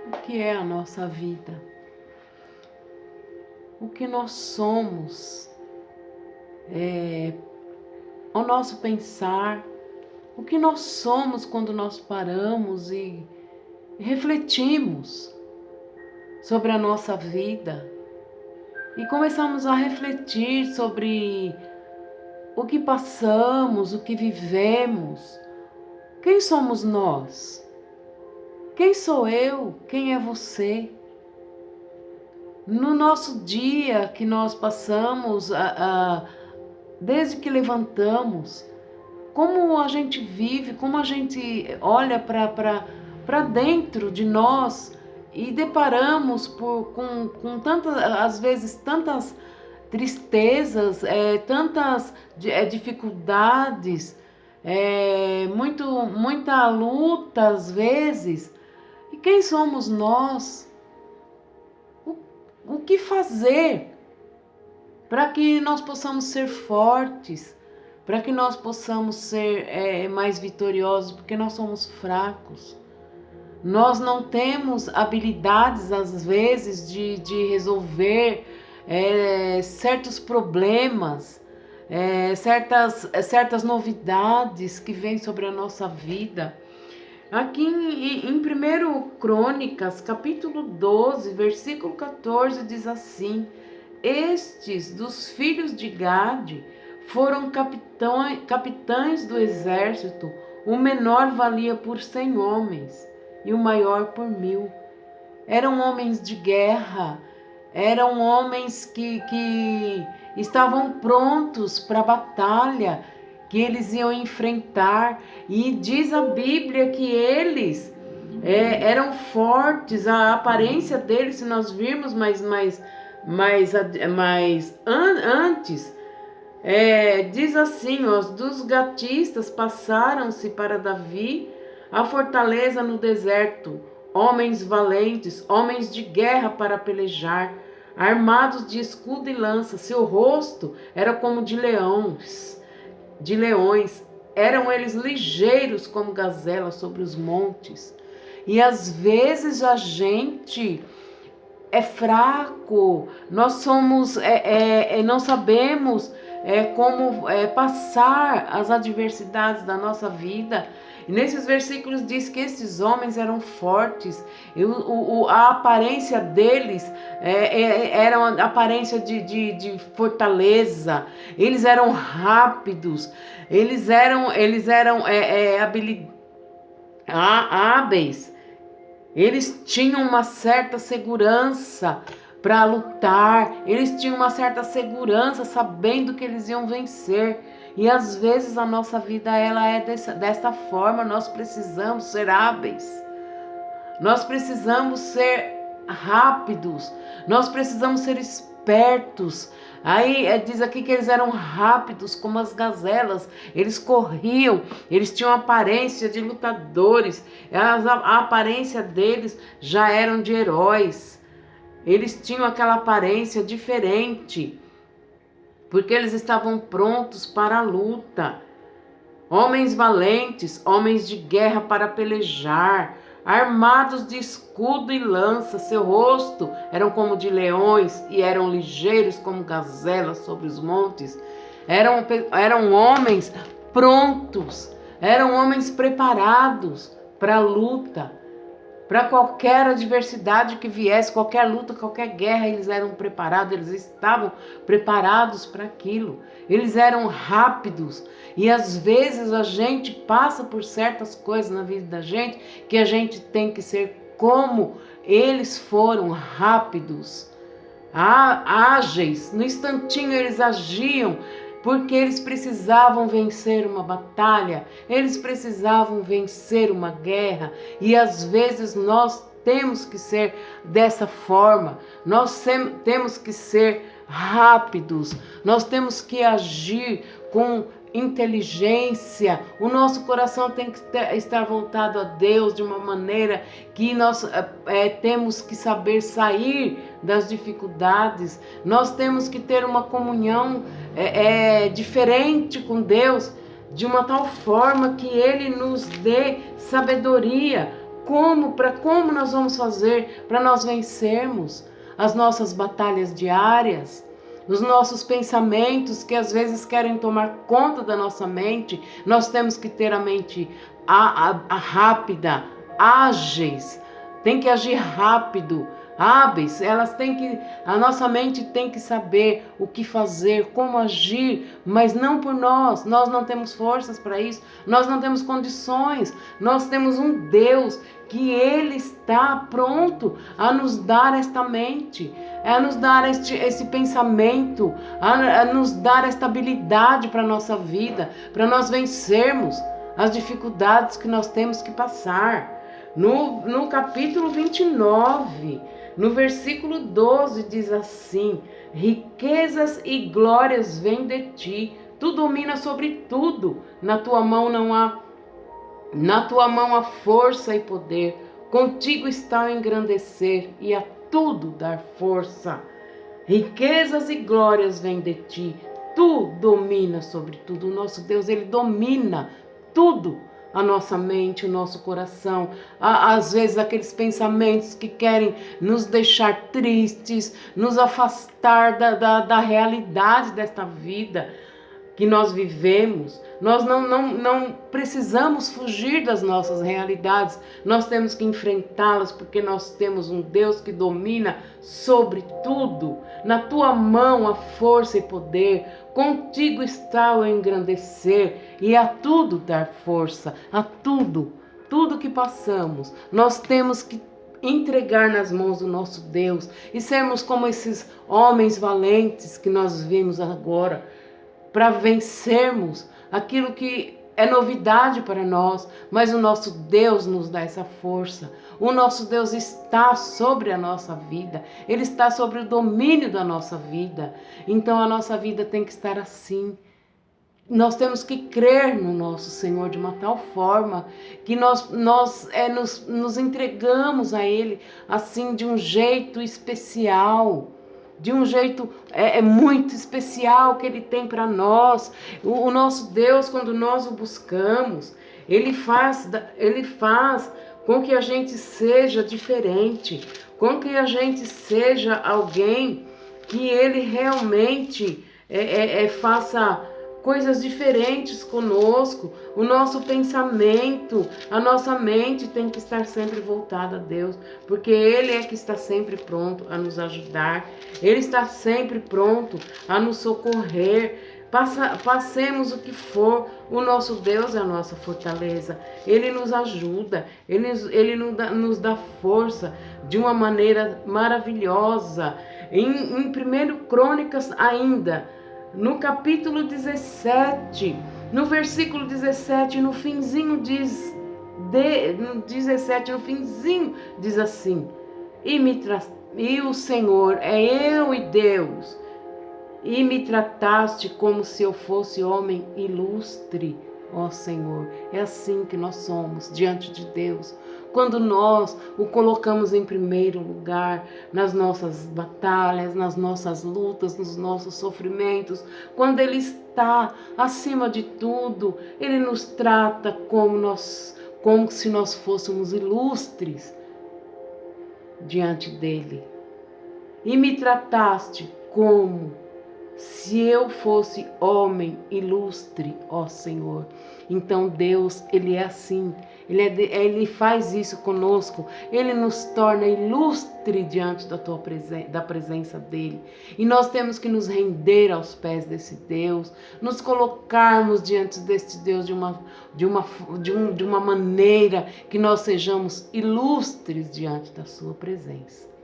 o que é a nossa vida, o que nós somos, o nosso pensar, o que nós somos quando nós paramos e refletimos sobre a nossa vida e começamos a refletir sobre o que passamos, o que vivemos. Quem somos nós? Quem sou eu? Quem é você? No nosso dia que nós passamos, desde que levantamos, como a gente vive, como a gente olha para dentro de nós e deparamos com tantas, às vezes, tantas tristezas, tantas dificuldades, muita luta às vezes. E quem somos nós? O que fazer para que nós possamos ser fortes, para que nós possamos ser mais vitoriosos, porque nós somos fracos. Nós não temos habilidades, às vezes, de resolver certos problemas, certas novidades que vêm sobre a nossa vida. Aqui em 1 Crônicas, capítulo 12, versículo 14, diz assim: estes dos filhos de Gade foram capitães do exército, o menor valia por 100 homens e o maior por 1000. Eram homens de guerra, eram homens que estavam prontos para a batalha que eles iam enfrentar. E diz a Bíblia que eles eram fortes, a aparência deles, se nós virmos antes, diz assim: os dos gatistas passaram-se para Davi a fortaleza no deserto, homens valentes, homens de guerra para pelejar, armados de escudo e lança. Seu rosto era como de leões, eram eles ligeiros como gazelas sobre os montes. E às vezes a gente é fraco, nós somos, não sabemos como passar as adversidades da nossa vida. E nesses versículos diz que esses homens eram fortes, a aparência deles era uma aparência de fortaleza, eles eram rápidos, eles eram hábeis, eles tinham uma certa segurança para lutar, eles tinham uma certa segurança sabendo que eles iam vencer. E às vezes a nossa vida ela é dessa forma. Nós precisamos ser hábeis, nós precisamos ser rápidos, nós precisamos ser espertos. Aí diz aqui que eles eram rápidos como as gazelas, eles corriam, eles tinham aparência de lutadores, a aparência deles já eram de heróis, eles tinham aquela aparência diferente, porque eles estavam prontos para a luta. Homens valentes, homens de guerra para pelejar, armados de escudo e lança. Seu rosto eram como de leões e eram ligeiros como gazelas sobre os montes. Eram homens prontos, eram homens preparados para a luta, para qualquer adversidade que viesse, qualquer luta, qualquer guerra, eles eram preparados, eles estavam preparados para aquilo. Eles eram rápidos. E às vezes a gente passa por certas coisas na vida da gente que a gente tem que ser como eles foram, rápidos, ágeis. No instantinho eles agiam, porque eles precisavam vencer uma batalha, eles precisavam vencer uma guerra. E às vezes nós temos que ser dessa forma, nós temos que ser rápidos, nós temos que agir com inteligência. O nosso coração tem que estar voltado a Deus de uma maneira que nós temos que saber sair das dificuldades. Nós temos que ter uma comunhão diferente com Deus, de uma tal forma que Ele nos dê sabedoria como nós vamos fazer para nós vencermos as nossas batalhas diárias, os nossos pensamentos que às vezes querem tomar conta da nossa mente. Nós temos que ter a mente rápida, ágeis, tem que agir rápido, hábeis. A nossa mente tem que saber o que fazer, como agir, mas não por nós. Nós não temos forças para isso, nós não temos condições. Nós temos um Deus que Ele está pronto a nos dar esta mente, a nos dar esse pensamento, a nos dar esta habilidade para a nossa vida, para nós vencermos as dificuldades que nós temos que passar. No capítulo 29, no versículo 12, diz assim: riquezas e glórias vêm de ti, tu dominas sobre tudo, na tua mão há força e poder, contigo está o engrandecer e a tudo dar força. Riquezas e glórias vêm de ti, tu dominas sobre tudo. O nosso Deus, Ele domina tudo. A nossa mente, o nosso coração, às vezes aqueles pensamentos que querem nos deixar tristes, nos afastar da realidade desta vida que nós vivemos. Nós não precisamos fugir das nossas realidades, nós temos que enfrentá-las, porque nós temos um Deus que domina sobre tudo. Na tua mão há força e poder, contigo está o engrandecer e a tudo dar força, a tudo que passamos. Nós temos que entregar nas mãos do nosso Deus e sermos como esses homens valentes que nós vimos agora, para vencermos aquilo que é novidade para nós, mas o nosso Deus nos dá essa força. O nosso Deus está sobre a nossa vida, Ele está sobre o domínio da nossa vida. Então a nossa vida tem que estar assim. Nós temos que crer no nosso Senhor de uma tal forma que nós nos entregamos a Ele assim, de um jeito especial. De um jeito muito especial que Ele tem para nós. O nosso Deus, quando nós o buscamos, Ele faz com que a gente seja diferente, com que a gente seja alguém que Ele realmente faça coisas diferentes conosco. O nosso pensamento, a nossa mente tem que estar sempre voltada a Deus, porque Ele é que está sempre pronto a nos ajudar, Ele está sempre pronto a nos socorrer. Passemos o que for, o nosso Deus é a nossa fortaleza, Ele nos ajuda, Ele nos dá força de uma maneira maravilhosa. Em 1 Crônicas ainda, no capítulo 17, no versículo 17, no finzinho diz assim: e o Senhor é eu e Deus, e me trataste como se eu fosse homem ilustre, ó Senhor. É assim que nós somos diante de Deus, quando nós o colocamos em primeiro lugar nas nossas batalhas, nas nossas lutas, nos nossos sofrimentos. Quando Ele está acima de tudo, Ele nos trata como se nós fôssemos ilustres diante dEle. E me trataste como se eu fosse homem ilustre, ó Senhor. Então Deus, Ele é assim, Ele faz isso conosco, Ele nos torna ilustre diante da presença dEle. E nós temos que nos render aos pés desse Deus, nos colocarmos diante deste Deus de uma maneira que nós sejamos ilustres diante da sua presença.